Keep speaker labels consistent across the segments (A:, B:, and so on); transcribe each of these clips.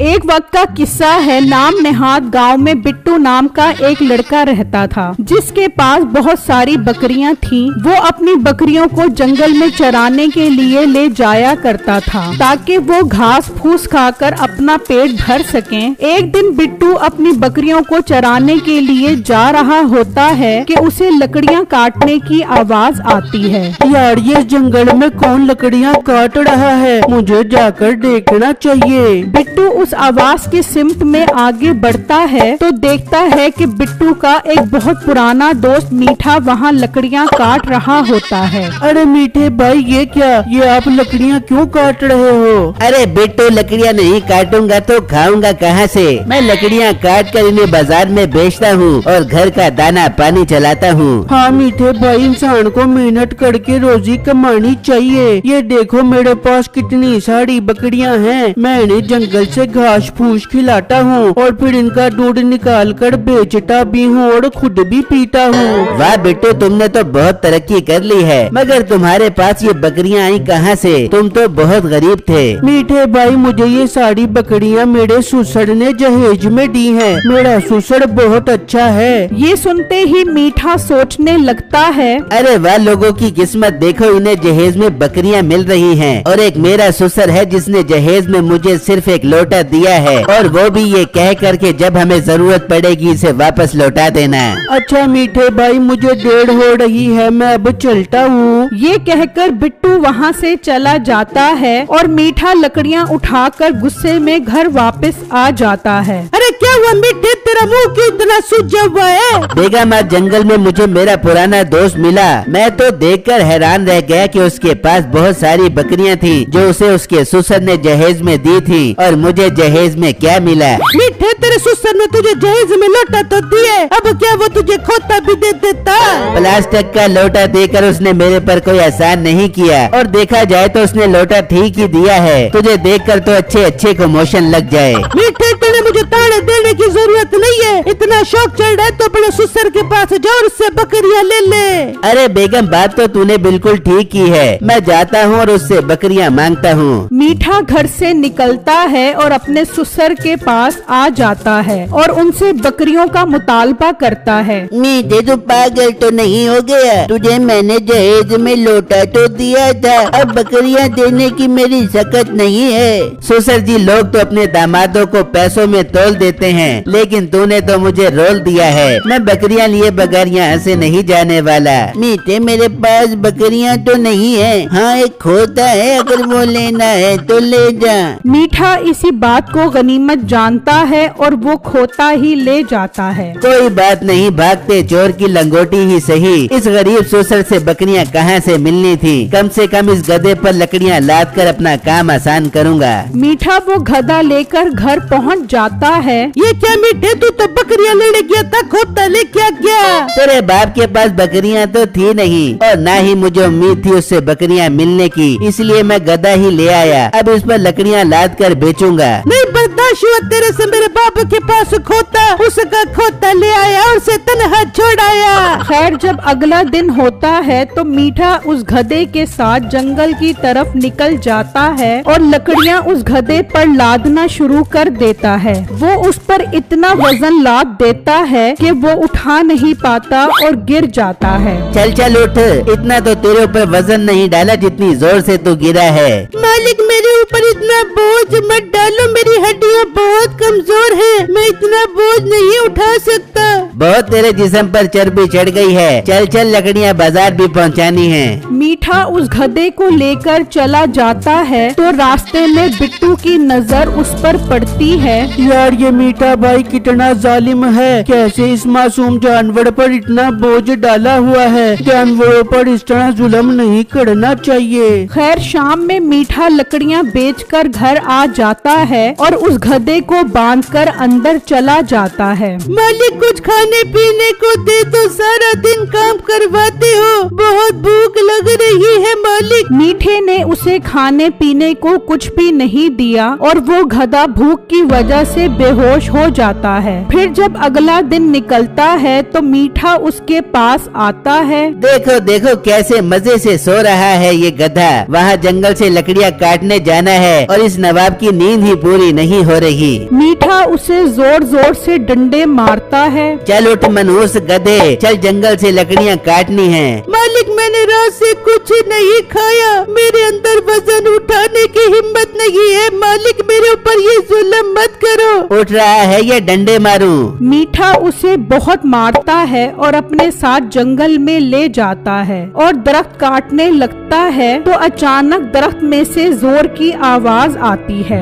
A: एक वक्त का किस्सा है। नाम नेहाद गांव में बिट्टू नाम का एक लड़का रहता था, जिसके पास बहुत सारी बकरियां थीं। वो अपनी बकरियों को जंगल में चराने के लिए ले जाया करता था, ताकि वो घास फूस खाकर अपना पेट भर सकें। एक दिन बिट्टू अपनी बकरियों को चराने के लिए जा रहा होता है कि उसे लकड़ियां काटने की आवाज आती है।
B: यार, ये जंगल में कौन लकड़ियां काट रहा है? मुझे जाकर देखना चाहिए।
A: बिट्टू उस आवाज की सिमत में आगे बढ़ता है तो देखता है कि बिट्टू का एक बहुत पुराना दोस्त मीठा वहाँ लकड़ियाँ काट रहा होता है।
B: अरे मीठे भाई, ये क्या? ये आप लकड़ियाँ क्यों काट रहे हो?
C: अरे बिट्टू, लकड़ियाँ नहीं काटूंगा तो खाऊंगा कहाँ से? मैं लकड़ियाँ काट कर इन्हें बाजार में बेचता हूँ और घर का दाना पानी चलाता हूँ।
B: हाँ मीठे भाई, इंसान को मेहनत करके रोजी कमानी चाहिए। ये देखो मेरे पास कितनी सारी बकरियाँ हैं। मैं इन्हें जंगल से घास फूस खिलाता हूँ और फिर इनका दूध निकाल कर बेचता भी हूँ और खुद भी पीता हूँ।
C: वाह बिट्टू, तुमने तो बहुत तरक्की कर ली है। मगर तुम्हारे पास ये बकरियाँ आई कहाँ से? तुम तो बहुत गरीब थे।
B: मीठे भाई, मुझे ये सारी बकरियाँ मेरे ससुर ने जहेज में दी हैं। मेरा ससुर बहुत अच्छा है।
A: ये सुनते ही मीठा सोचने लगता है,
C: अरे वाह, लोगों की किस्मत देखो, इन्हें जहेज में बकरियां मिल रही हैं और एक मेरा ससुर है जिसने जहेज में मुझे सिर्फ एक लोटा दिया है, और वो भी ये कह करके जब हमें जरूरत पड़ेगी इसे वापस लौटा देना।
B: अच्छा मीठे भाई, मुझे देर हो रही है, मैं अब चलता हूँ।
A: ये कहकर बिट्टू वहाँ से चला जाता है और मीठा लकड़ियाँ उठाकर गुस्से में घर वापस आ जाता है।
B: अरे क्या हुआ मीठे, तेरा मुंह क्यों इतना सूजा हुआ है?
C: बेगम, आज जंगल में मुझे मेरा पुराना दोस्त मिला। मैं तो देखकर हैरान रह गया कि उसके पास बहुत सारी बकरियां थी जो उसे उसके ससुर ने जहेज में दी थी, और मुझे जहेज में क्या मिला?
B: मीठे, तेरे ससुर ने तुझे जहेज में लोटा तो दिए, अब क्या वो तुझे खोता भी दे देता?
C: प्लास्टिक का लोटा देकर उसने मेरे पर कोई एहसान नहीं किया, और देखा जाए तो उसने लोटा ठीक ही दिया है। तुझे देखकर तो अच्छे अच्छे को मोशन लग जाए।
B: मीठे, तेरे मुझे ताड़े देने की जरूरत नहीं है। इतना शौक चढ़ रहा है तो अपने ससुर के पास जाओ और उससे बकरियां ले ले।
C: अरे बेगम, बात तो तूने बिल्कुल ठीक की है। मैं जाता हूँ और उससे बकरियां मांगता हूँ।
A: मीठा घर से निकलता है और अपने ससुर के पास आ जाता है और उनसे बकरियों का मुतालबा करता है।
C: मीठे, तू पागल तो नहीं हो गया? तुझे मैंने जहेज में लोटा तो दिया था, अब बकरियां देने की मेरी सकत नहीं है। ससुर जी, लोग तो अपने दामादों को पैसों में तोल देते हैं, लेकिन तूने तो मुझे रोल दिया है। मैं बकरियां लिए बगैर यहाँ से नहीं जाने वाला। मीठे, मेरे पास बकरियां तो नहीं है। हाँ, एक खोता है, अगर वो लेना है तो ले जा।
A: मीठा इसी बात को गनीमत जानता है और वो खोता ही ले जाता है।
C: कोई बात नहीं, भागते चोर की लंगोटी ही सही। इस गरीब ससुर से बकरियां कहाँ से मिलनी थी? कम से कम इस गधे पर लकड़ियां लाद कर अपना काम आसान करूँगा।
A: मीठा वो गधा लेकर घर पहुँच जाता है।
B: ये क्या मीठे, तू तो बकरियां लेने गया था, खोता ले क्या गया?
C: तेरे बाप के पास बकरियां तो थी नहीं, और ना ही मुझे उम्मीद थी उससे बकरियां मिलने की, इसलिए मैं गधा ही ले आया। अब इस पर लकड़ियां लाद कर बेचूंगा।
B: नहीं बर्दाश्त हुआ तेरे से। मेरे बाप के पास खोता, उसका खोता ले आया और उसे तन्हा छोड़ाया।
A: खैर, जब अगला दिन होता है तो मीठा उस गधे के साथ जंगल की तरफ निकल जाता है और लकड़ियां उस गधे पर लादना शुरू कर देता है। वो उस पर इतना वजन लाद देता है कि वो उठा नहीं पाता और गिर जाता है।
C: चल चल उठ, इतना तो तेरे ऊपर वजन नहीं डाला जितनी जोर से तू गिरा है।
B: मालिक, मेरे ऊपर इतना बोझ मत डालो, मेरी हड्डियाँ बहुत कमजोर हैं, मैं इतना बोझ नहीं उठा सकता।
C: बहुत तेरे जिस्म पर चर्बी चढ़ गई है। चल चल, लकड़ियाँ बाजार भी पहुँचानी है।
A: मीठा उस गधे को लेकर चला जाता है तो रास्ते में बिट्टू की नजर उस पर पड़ती है।
B: यार, ये मीठा भाई कितना जालिम है। कैसे इस मासूम जानवर पर इतना बोझ डाला हुआ है? जानवरों पर इस तरह जुल्म नहीं करना चाहिए।
A: खैर, शाम में मीठा लकड़ियां बेचकर घर आ जाता है और उस गधे को बांधकर अंदर चला जाता है।
B: मालिक, कुछ खाने
C: पीने को दे दो, सारा दिन काम करवाते हो, बहुत भूख लग रही है मालिक।
A: मीठे ने उसे खाने पीने को कुछ भी नहीं दिया और वो गधा भूख की वजह से बेहोश हो जाता है। फिर जब अगला दिन निकलता है तो मीठा उसके पास आता है।
C: देखो देखो कैसे मजे से सो रहा है ये गधा, वहाँ जंगल से लकड़ियाँ काटने जाना है और इस नवाब की नींद ही पूरी नहीं हो रही।
A: मीठा उसे जोर जोर से डंडे मारता है।
C: चल उठ मनहूस गधे, चल जंगल से लकड़ियाँ काटनी है। मालिक मैंने रात से कुछ नहीं खाया, मेरे अंदर वजन उठाने की हिम्मत नहीं है, मालिक मेरे ऊपर ये जुल्म मत करो। उठ रहा है ये डंडे मारूं।
A: मीठा उसे बहुत मारता है और अपने साथ जंगल में ले जाता है और दरख्त काटने लगता है तो अचानक दरख्त में से जोर की आवाज आती है।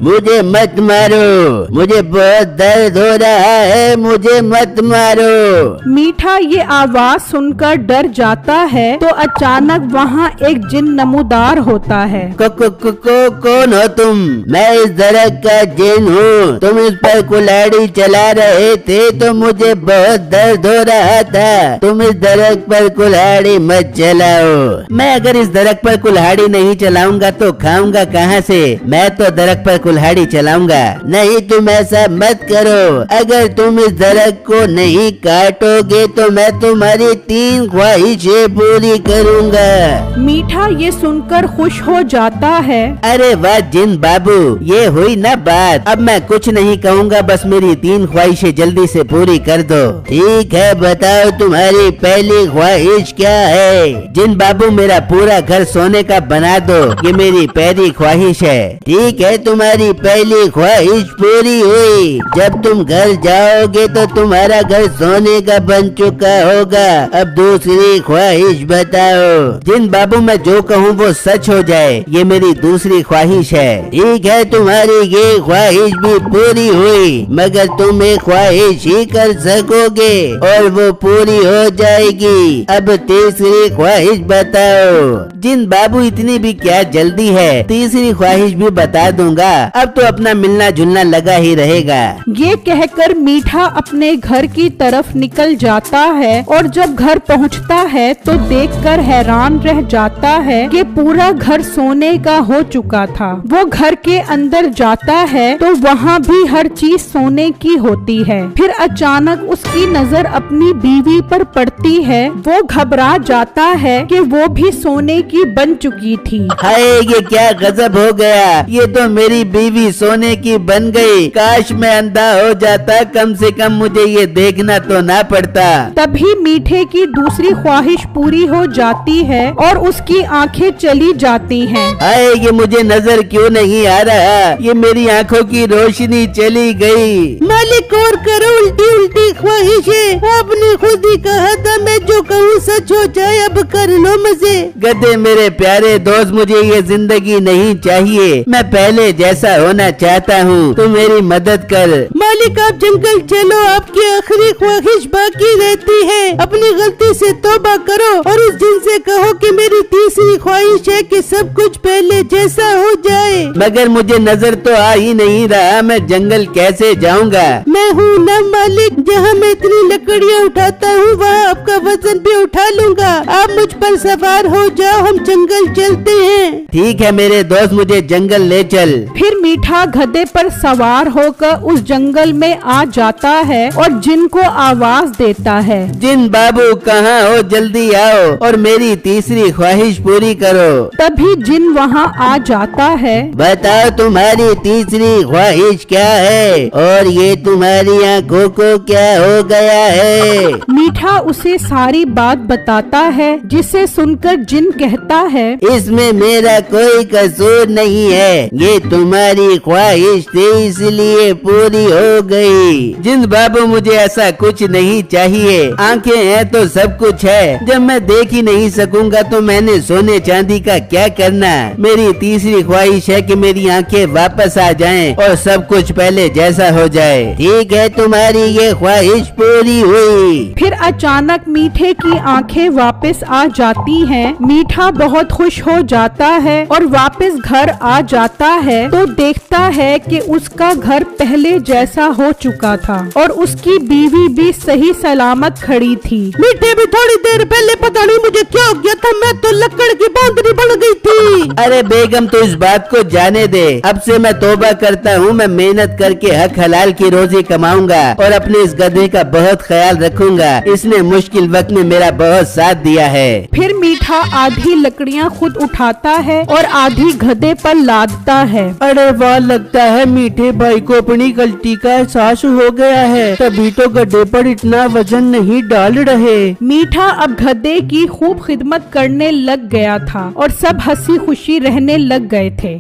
C: मुझे मत मारो, मुझे बहुत दर्द हो रहा है, मुझे मत मारो।
A: मीठा ये आवाज सुनकर डर जाता है तो अचानक वहाँ एक जिन नमूदार होता है।
C: कौन हो तुम? मैं इस दरख्त का जिन हूँ, तुम इस पर कुल्हाड़ी चला रहे थे तो मुझे बहुत दर्द हो रहा था, तुम इस दरख्त पर कुल्हाड़ी मत चलाओ। मैं अगर इस दरख्त पर कुल्हाड़ी नहीं चलाऊंगा तो खाऊंगा कहाँ से? मैं तो दरख्त पर कुल्हाड़ी चलाऊंगा। नहीं तुम ऐसा मत करो, अगर तुम इस दरख्त को नहीं काटोगे तो मैं तुम्हारी 3 ख्वाहिशें पूरी करूंगा।
A: मीठा ये सुनकर खुश हो जाता है।
C: अरे वाह जिन बाबू, ये हुई ना बात, अब मैं कुछ नहीं कहूँगा, बस मेरी 3 ख्वाहिशें जल्दी से पूरी कर दो। ठीक है बताओ तुम्हारी पहली ख्वाहिश क्या है? जिन बाबू मेरा पूरा घर सोने का बना दो, ये मेरी पहली ख्वाहिश है। ठीक है तुम्हारी पहली ख्वाहिश पूरी हुई, जब तुम घर जाओगे तो तुम्हारा घर सोने का बन चुका होगा। अब दूसरी ख्वाहिश बताओ। जिन बाबू मैं जो कहूँ वो सच हो जाए, ये मेरी दूसरी ख्वाहिश है। ठीक है तुम्हारी ये ख्वाहिश भी पूरी हुई, मगर तुम एक ख्वाहिश ही कर सकोगे और वो पूरी हो जाएगी। अब तीसरी ख्वाहिश बताओ। जिन बाबू इतनी भी क्या जल्दी है, तीसरी ख्वाहिश भी बता दूंगा, अब तो अपना मिलना जुलना लगा ही रहेगा।
A: ये कहकर मीठा अपने घर की तरफ निकल जाता है और जब घर पहुंचता है तो देखकर हैरान रह जाता है कि पूरा घर सोने का हो चुका था। वो घर के अंदर जाता है तो वहाँ भी हर चीज सोने की होती है। फिर अचानक उसकी नजर अपनी बीवी पर पड़ती है। वो घबरा जाता है कि वो भी सोने की बन चुकी थी।
C: हाय ये क्या गजब हो गया, ये तो मेरी बीवी सोने की बन गई। काश मैं अंधा हो जाता, कम से कम मुझे ये देखना तो ना पड़ता।
A: तभी मीठे की दूसरी ख्वाहिश पूरी हो जाती है और उसकी आंखें चली जाती हैं।
C: हाय ये मुझे नजर क्यों नहीं आ रहा, ये मेरी आंखों की रोशनी चली गई। मालिक और करो उल्टी उल्टी ख्वाहिशें, आपने खुद ही कहा था मैं जो कहूँ सच हो जाए, अब कर लो मजे। गधे मेरे प्यारे दोस्त, मुझे ये जिंदगी नहीं चाहिए, मैं पहले जैसा होना चाहता हूँ, तू मेरी मदद कर। मालिक आप जंगल चलो, आपकी आखिरी ख्वाहिश बाकी रहती है, अपनी गलती से तौबा करो और उस जिन से कहो कि मेरी तीसरी ख्वाहिश है कि सब कुछ पहले जैसा हो जाए। मगर मुझे नजर तो आ ही नहीं रहा, मैं जंगल कैसे जाऊंगा? मैं हूँ ना मालिक, जहाँ मैं इतनी लकड़ियाँ उठाता हूँ वहाँ आपका वजन भी उठा लूंगा, आप मुझ पर सवार हो जाओ, हम जंगल चलते हैं। ठीक है मेरे दोस्त, मुझे जंगल ले चल।
A: फिर मीठा गधे पर सवार होकर उस जंगल में आ जाता है और जिन को आवाज देता है।
C: जिन बाबू कहाँ हो, जल्दी आओ और मेरी तीसरी ख्वाहिश पूरी करो।
A: तभी जिन वहाँ आ जाता है।
C: बताओ तुम्हारी तीसरी ख्वाहिश क्या है और ये तुम्हारी आंखों को क्या हो गया है?
A: मीठा उसे सारी बात बताता है, जिसे सुनकर जिन कहता है,
C: इसमें मेरा कोई कसूर नहीं है, ये तुम्हारी ख्वाहिश थी इसलिए पूरी हो गई। जिन बाबू मुझे ऐसा कुछ नहीं चाहिए, आंखें हैं तो सब कुछ है, जब मैं देख ही नहीं सकूंगा तो मैंने सोने चांदी का क्या करना। मेरी तीसरी ख्वाहिश है कि मेरी आंखें वापस आ जाएं और सब कुछ पहले जैसा हो जाए। ठीक है, तुम्हारी ये ख्वाहिश पूरी हुई।
A: फिर अचानक मीठे की आंखें वापस आ जाती हैं। मीठा बहुत खुश हो जाता है और वापस घर आ जाता है तो देखता है कि उसका घर पहले जैसा हो चुका था और उसकी बीवी भी सही सलामत खड़ी थी।
B: मीठे भी थोड़ी देर पहले पता नहीं मुझे क्या हो गया था, मैं तो लकड़ की बांदरी बन गई थी।
C: अरे बेगम, तो इस बात को जाने दे। अब से मैं तौबा करता हूँ, मैं मेहनत करके हक हलाल की रोजी कमाऊंगा और अपने इस गधे का बहुत ख्याल रखूंगा। इसने मुश्किल वक्त में मेरा बहुत साथ दिया है।
A: फिर मीठा आधी लकड़ियाँ खुद उठाता है और आधी गधे पर लादता है।
B: अरे वाह, लगता है मीठे भाई को अपनी गलती का एहसास हो गया है, तभी तो गड्ढे पर इतना वजन नहीं डाल रहे।
A: मीठा अब गधे की खूब खिदमत करने लग गया था और सब हंसी खुशी रहने लग गए थे।